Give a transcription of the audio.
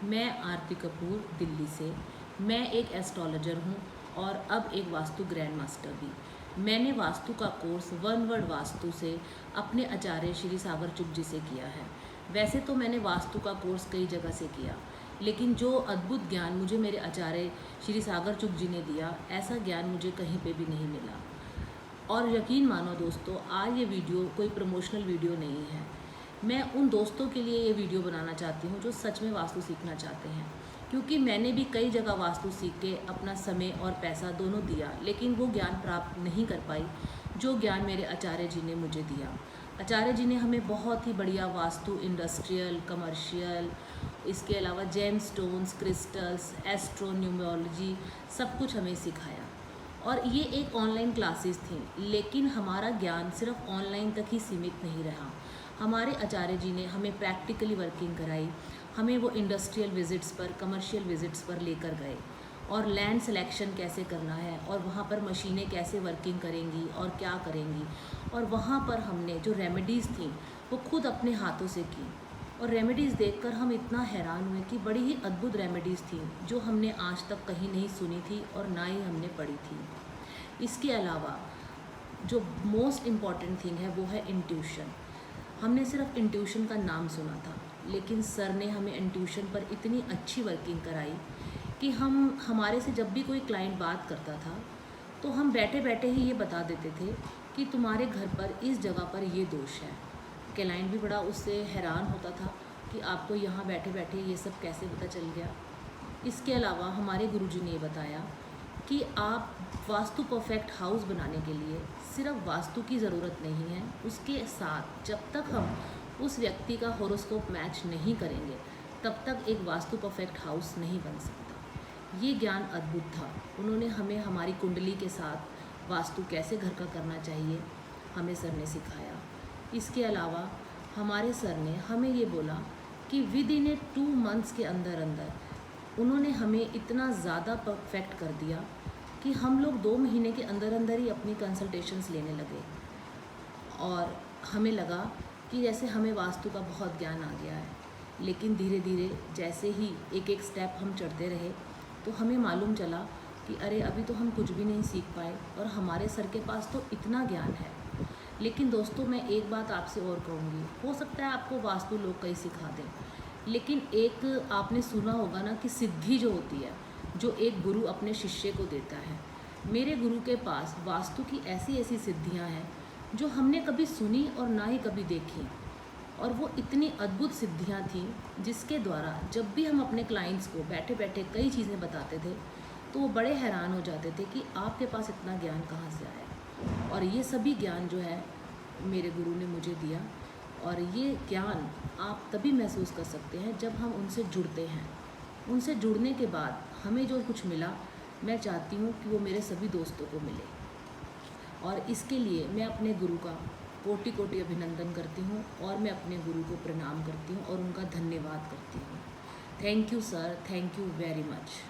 मैं आरती कपूर दिल्ली से। मैं एक एस्ट्रोलॉजर हूँ और अब एक वास्तु ग्रैंड मास्टर भी। मैंने वास्तु का कोर्स वन वर्ड वास्तु से अपने आचार्य श्री सागर चुग जी से किया है। वैसे तो मैंने वास्तु का कोर्स कई जगह से किया, लेकिन जो अद्भुत ज्ञान मुझे मेरे आचार्य श्री सागर चुग जी ने दिया, ऐसा ज्ञान मुझे कहीं पे भी नहीं मिला। और यकीन मानो दोस्तों, आज ये वीडियो कोई प्रमोशनल वीडियो नहीं है। मैं उन दोस्तों के लिए ये वीडियो बनाना चाहती हूँ जो सच में वास्तु सीखना चाहते हैं, क्योंकि मैंने भी कई जगह वास्तु सीख के अपना समय और पैसा दोनों दिया, लेकिन वो ज्ञान प्राप्त नहीं कर पाई जो ज्ञान मेरे आचार्य जी ने मुझे दिया। आचार्य जी ने हमें बहुत ही बढ़िया वास्तु, इंडस्ट्रियल, कमर्शियल, इसके अलावा gem stones, crystals, astro numerology, सब कुछ हमें सिखाया। और ये एक ऑनलाइन क्लासेस थी, लेकिन हमारा ज्ञान सिर्फ ऑनलाइन तक ही सीमित नहीं रहा। हमारे आचार्य जी ने हमें प्रैक्टिकली वर्किंग कराई, हमें वो इंडस्ट्रियल विजिट्स पर, कमर्शियल विजिट्स पर लेकर गए, और लैंड सिलेक्शन कैसे करना है, और वहाँ पर मशीनें कैसे वर्किंग करेंगी और क्या करेंगी। और वहाँ पर हमने जो रेमेडीज़ थी वो खुद अपने हाथों से की, और रेमेडीज़ देखकर हम इतना हैरान हुए कि बड़ी ही अद्भुत रेमेडीज़ थी जो हमने आज तक कहीं नहीं सुनी थी और ना ही हमने पढ़ी थी। इसके अलावा जो मोस्ट इम्पॉर्टेंट थिंग है वो है इंट्यूशन। हमने सिर्फ इंट्यूशन का नाम सुना था, लेकिन सर ने हमें इंट्यूशन पर इतनी अच्छी वर्किंग कराई कि हमारे से जब भी कोई क्लाइंट बात करता था तो हम बैठे बैठे ही ये बता देते थे कि तुम्हारे घर पर इस जगह पर ये दोष है। क्लाइंट भी बड़ा उससे हैरान होता था कि आपको यहाँ बैठे बैठे ये सब कैसे पता चल गया। इसके अलावा हमारे गुरुजी ने ये बताया कि आप वास्तु परफेक्ट हाउस बनाने के लिए सिर्फ वास्तु की ज़रूरत नहीं है, उसके साथ जब तक हम उस व्यक्ति का हॉरोस्कोप मैच नहीं करेंगे तब तक एक वास्तु परफेक्ट हाउस नहीं बन सकता। ये ज्ञान अद्भुत था। उन्होंने हमें हमारी कुंडली के साथ वास्तु कैसे घर का करना चाहिए हमें सर ने सिखाया। इसके अलावा हमारे सर ने हमें ये बोला कि विद इन ए 2 मंथ्स के अंदर अंदर उन्होंने हमें इतना ज़्यादा परफेक्ट कर दिया कि हम लोग 2 महीने के अंदर अंदर ही अपनी कंसल्टेशंस लेने लगे, और हमें लगा कि जैसे हमें वास्तु का बहुत ज्ञान आ गया है। लेकिन धीरे धीरे जैसे ही एक एक स्टेप हम चढ़ते रहे तो हमें मालूम चला कि अरे अभी तो हम कुछ भी नहीं सीख पाए, और हमारे सर के पास तो इतना ज्ञान है। लेकिन दोस्तों, मैं एक बात आपसे और कहूँगी, हो सकता है आपको वास्तु लोग कहीं सिखा दें, लेकिन एक आपने सुना होगा ना कि सिद्धि जो होती है, जो एक गुरु अपने शिष्य को देता है। मेरे गुरु के पास वास्तु की ऐसी ऐसी सिद्धियां हैं जो हमने कभी सुनी और ना ही कभी देखी, और वो इतनी अद्भुत सिद्धियां थीं जिसके द्वारा जब भी हम अपने क्लाइंट्स को बैठे बैठे कई चीज़ें बताते थे तो वो बड़े हैरान हो जाते थे कि आपके पास इतना ज्ञान कहाँ से आया। और ये सभी ज्ञान जो है मेरे गुरु ने मुझे दिया, और ये ज्ञान आप तभी महसूस कर सकते हैं जब हम उनसे जुड़ते हैं। उनसे जुड़ने के बाद हमें जो कुछ मिला, मैं चाहती हूँ कि वो मेरे सभी दोस्तों को मिले, और इसके लिए मैं अपने गुरु का कोटि कोटि अभिनंदन करती हूँ, और मैं अपने गुरु को प्रणाम करती हूँ और उनका धन्यवाद करती हूँ। Thank you sir, thank you very much.